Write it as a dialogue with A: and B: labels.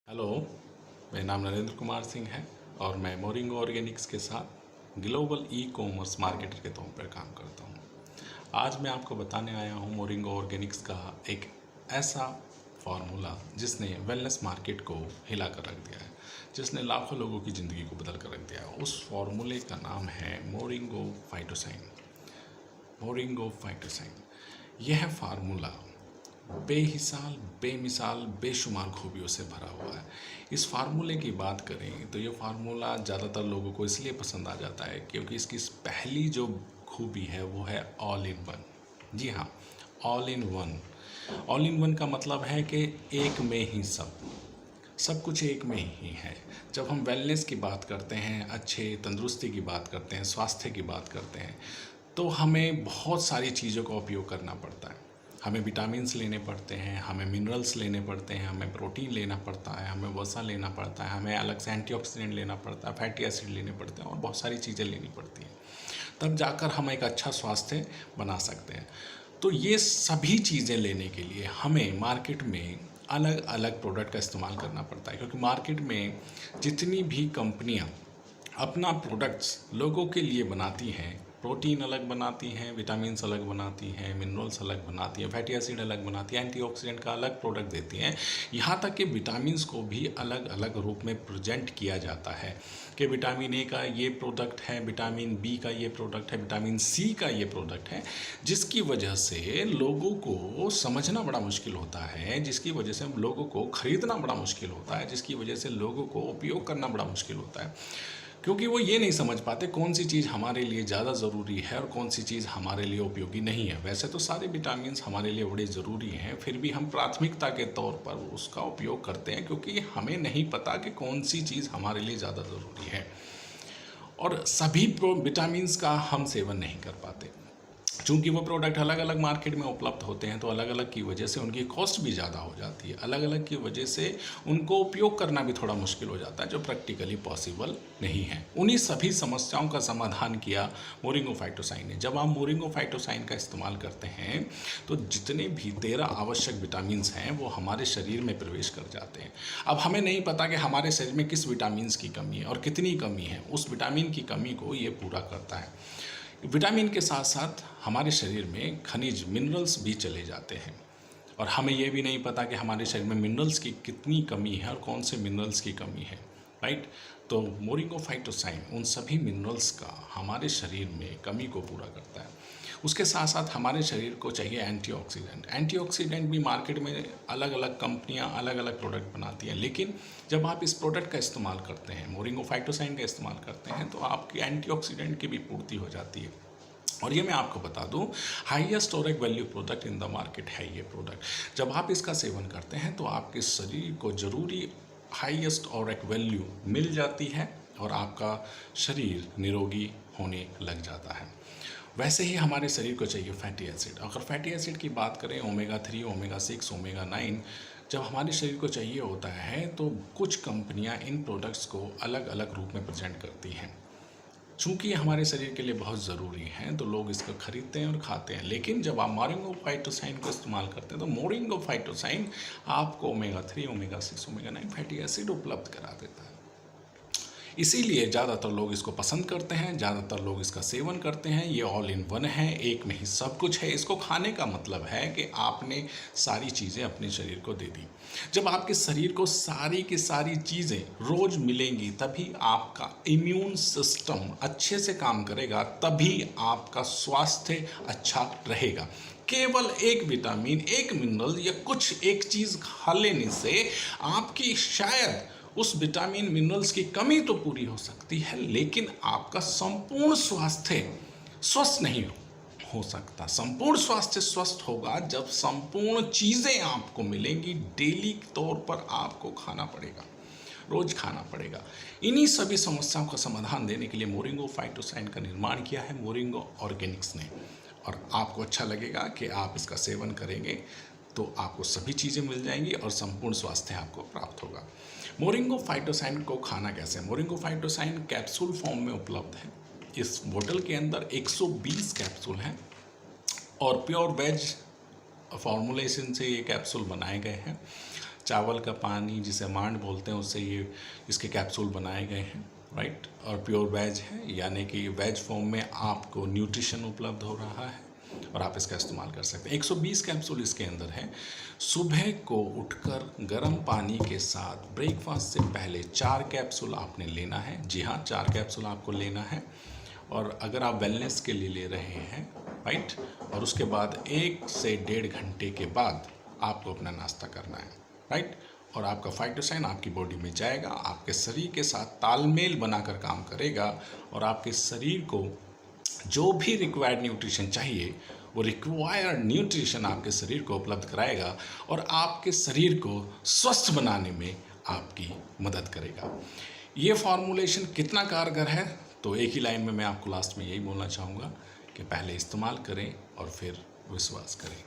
A: Hello, मेरा नाम नरेंद्र कुमार सिंह है और मैं मोरिंगो ऑर्गेनिक्स के साथ ग्लोबल ई कॉमर्स मार्केटर के तौर पर काम करता हूँ। आज मैं आपको बताने आया हूँ मोरिंगो ऑर्गेनिक्स का एक ऐसा फार्मूला जिसने वेलनेस मार्केट को हिला कर रख दिया है, जिसने लाखों लोगों की ज़िंदगी को बदल कर रख दिया है। उस फार्मूले का नाम है मोरिंगो फाइटोसाइन। मोरिंगो फाइटोसाइन यह फार्मूला बेहिसाल, बेमिसाल, बेशुमार खूबियों से भरा हुआ है। इस फार्मूले की बात करें तो ये फार्मूला ज़्यादातर लोगों को इसलिए पसंद आ जाता है क्योंकि इसकी पहली जो खूबी है वो है ऑल इन वन। जी हाँ, all in one. All in one का मतलब है कि एक में ही सब कुछ एक में ही है। जब हम वेलनेस की बात करते हैं, अच्छे तंदुरुस्ती की बात करते हैं, स्वास्थ्य की बात करते हैं, तो हमें बहुत सारी चीज़ों का उपयोग करना पड़ता है। हमें विटामिन्स लेने पड़ते हैं, हमें मिनरल्स लेने पड़ते हैं, हमें प्रोटीन लेना पड़ता है, हमें वसा लेना पड़ता है, हमें अलग से एंटीऑक्सीडेंट लेना पड़ता है, फैटी एसिड लेने पड़ते हैं और बहुत सारी चीज़ें लेनी पड़ती हैं। तब जाकर हम एक अच्छा स्वास्थ्य बना सकते हैं। तो ये सभी चीज़ें लेने के लिए हमें मार्केट में अलग अलग प्रोडक्ट का इस्तेमाल करना पड़ता है, क्योंकि मार्केट में जितनी भी कंपनियां अपना प्रोडक्ट्स लोगों के लिए बनाती हैं, प्रोटीन अलग बनाती हैं, विटामिन्स अलग बनाती हैं, मिनरल्स अलग बनाती हैं, फैटी एसिड अलग बनाती हैं, एंटीऑक्सीडेंट का अलग प्रोडक्ट देती हैं। यहाँ तक कि विटामिन्स को भी अलग अलग रूप में प्रेजेंट किया जाता है कि विटामिन ए का ये प्रोडक्ट है, विटामिन बी का ये प्रोडक्ट है, विटामिन सी का ये प्रोडक्ट है, जिसकी वजह से लोगों को समझना बड़ा मुश्किल होता है, जिसकी वजह से लोगों को ख़रीदना बड़ा मुश्किल होता है, जिसकी वजह से लोगों को उपयोग करना बड़ा मुश्किल होता है, क्योंकि वो ये नहीं समझ पाते कौन सी चीज़ हमारे लिए ज़्यादा ज़रूरी है और कौन सी चीज़ हमारे लिए उपयोगी नहीं है। वैसे तो सारे विटामिन्स हमारे लिए बड़े ज़रूरी हैं, फिर भी हम प्राथमिकता के तौर पर उसका उपयोग करते हैं क्योंकि हमें नहीं पता कि कौन सी चीज़ हमारे लिए ज़्यादा ज़रूरी है। और सभी विटामिन्स का हम सेवन नहीं कर पाते, चूँकि वो प्रोडक्ट अलग अलग मार्केट में उपलब्ध होते हैं, तो अलग अलग की वजह से उनकी कॉस्ट भी ज़्यादा हो जाती है, अलग अलग की वजह से उनको उपयोग करना भी थोड़ा मुश्किल हो जाता है, जो प्रैक्टिकली पॉसिबल नहीं है। उन्हीं सभी समस्याओं का समाधान किया मोरिंगो फाइटोसाइन ने। जब आप मोरिंगो फाइटोसाइन का इस्तेमाल करते हैं तो जितने भी 13 आवश्यक विटामिन्स हैं वो हमारे शरीर में प्रवेश कर जाते हैं। अब हमें नहीं पता कि हमारे शरीर में किस विटामिन्स की कमी है और कितनी कमी है, उस विटामिन की कमी को ये पूरा करता है। विटामिन के साथ साथ हमारे शरीर में खनिज, मिनरल्स भी चले जाते हैं और हमें ये भी नहीं पता कि हमारे शरीर में मिनरल्स की कितनी कमी है और कौन से मिनरल्स की कमी है, राइट। तो मोरिंगो फाइटोसाइन उन सभी मिनरल्स का हमारे शरीर में कमी को पूरा करता है। उसके साथ साथ हमारे शरीर को चाहिए एंटीऑक्सीडेंट। एंटीऑक्सीडेंट भी मार्केट में अलग अलग कंपनियां अलग अलग प्रोडक्ट बनाती हैं, लेकिन जब आप इस प्रोडक्ट का इस्तेमाल करते हैं, मोरिंगो फाइटोसाइन का इस्तेमाल करते हैं, तो आपकी एंटीऑक्सीडेंट की भी पूर्ति हो जाती है। और ये मैं आपको बता दूं, highest Auric value product in the market है ये प्रोडक्ट। जब आप इसका सेवन करते हैं तो आपके शरीर को ज़रूरी हाईएस्ट ऑरिक वैल्यू मिल जाती है और आपका शरीर निरोगी होने लग जाता है। वैसे ही हमारे शरीर को चाहिए फैटी एसिड। अगर फैटी एसिड की बात करें, ओमेगा 3, ओमेगा 6, ओमेगा 9 जब हमारे शरीर को चाहिए होता है तो कुछ कंपनियां इन प्रोडक्ट्स को अलग अलग रूप में प्रेजेंट करती हैं। चूँकि ये हमारे शरीर के लिए बहुत ज़रूरी हैं तो लोग इसको खरीदते हैं और खाते हैं, लेकिन जब आप मोरिंगो फाइटोसाइन को इस्तेमाल करते हैं तो मोरिंगो फाइटोसाइन आपको omega 3, omega 6, omega 9 fatty acid उपलब्ध करा देता है। इसीलिए ज़्यादातर लोग इसको पसंद करते हैं, ज़्यादातर लोग इसका सेवन करते हैं। ये ऑल इन वन है, एक में ही सब कुछ है। इसको खाने का मतलब है कि आपने सारी चीज़ें अपने शरीर को दे दी। जब आपके शरीर को सारी की सारी चीज़ें रोज़ मिलेंगी तभी आपका इम्यून सिस्टम अच्छे से काम करेगा, तभी आपका स्वास्थ्य अच्छा रहेगा। केवल एक विटामिन, एक मिनरल या कुछ एक चीज़ खा लेने से आपकी शायद उस विटामिन मिनरल्स की कमी तो पूरी हो सकती है, लेकिन आपका संपूर्ण स्वास्थ्य स्वस्थ नहीं हो सकता। संपूर्ण स्वास्थ्य स्वस्थ होगा जब संपूर्ण चीज़ें आपको मिलेंगी। डेली तौर पर आपको खाना पड़ेगा, रोज खाना पड़ेगा। इन्हीं सभी समस्याओं का समाधान देने के लिए मोरिंगो फाइटोसाइन का निर्माण किया है मोरिंगो ऑर्गेनिक्स ने। और आपको अच्छा लगेगा कि आप इसका सेवन करेंगे तो आपको सभी चीज़ें मिल जाएंगी और संपूर्ण स्वास्थ्य आपको प्राप्त होगा। मोरिंगो फाइटोसाइन को खाना कैसे? मोरिंगो फाइटोसाइन कैप्सूल फॉर्म में उपलब्ध है। इस बोतल के अंदर 120 कैप्सूल हैं और प्योर वेज फॉर्मुलेशन से ये कैप्सूल बनाए गए हैं। चावल का पानी जिसे मांड बोलते हैं उससे ये इसके कैप्सूल बनाए गए हैं, राइट। और प्योर वेज है, यानी कि वेज फॉर्म में आपको न्यूट्रिशन उपलब्ध हो रहा है और आप इसका इस्तेमाल कर सकते हैं। 120 कैप्सूल इसके अंदर है। सुबह को उठकर गर्म पानी के साथ ब्रेकफास्ट से पहले 4 कैप्सूल आपने लेना है। जी हाँ, 4 कैप्सूल आपको लेना है। और अगर आप वेलनेस के लिए ले रहे हैं, राइट, और उसके बाद 1 से 1.5 घंटे के बाद आपको अपना नाश्ता करना है, राइट। और आपका फाइटोसाइन आपकी बॉडी में जाएगा, आपके शरीर के साथ तालमेल बनाकर काम करेगा और आपके शरीर को जो भी रिक्वायर्ड न्यूट्रिशन चाहिए वो रिक्वायर्ड न्यूट्रिशन आपके शरीर को उपलब्ध कराएगा और आपके शरीर को स्वस्थ बनाने में आपकी मदद करेगा। ये फॉर्मूलेशन कितना कारगर है, तो एक ही लाइन में मैं आपको लास्ट में यही बोलना चाहूँगा कि पहले इस्तेमाल करें और फिर विश्वास करें।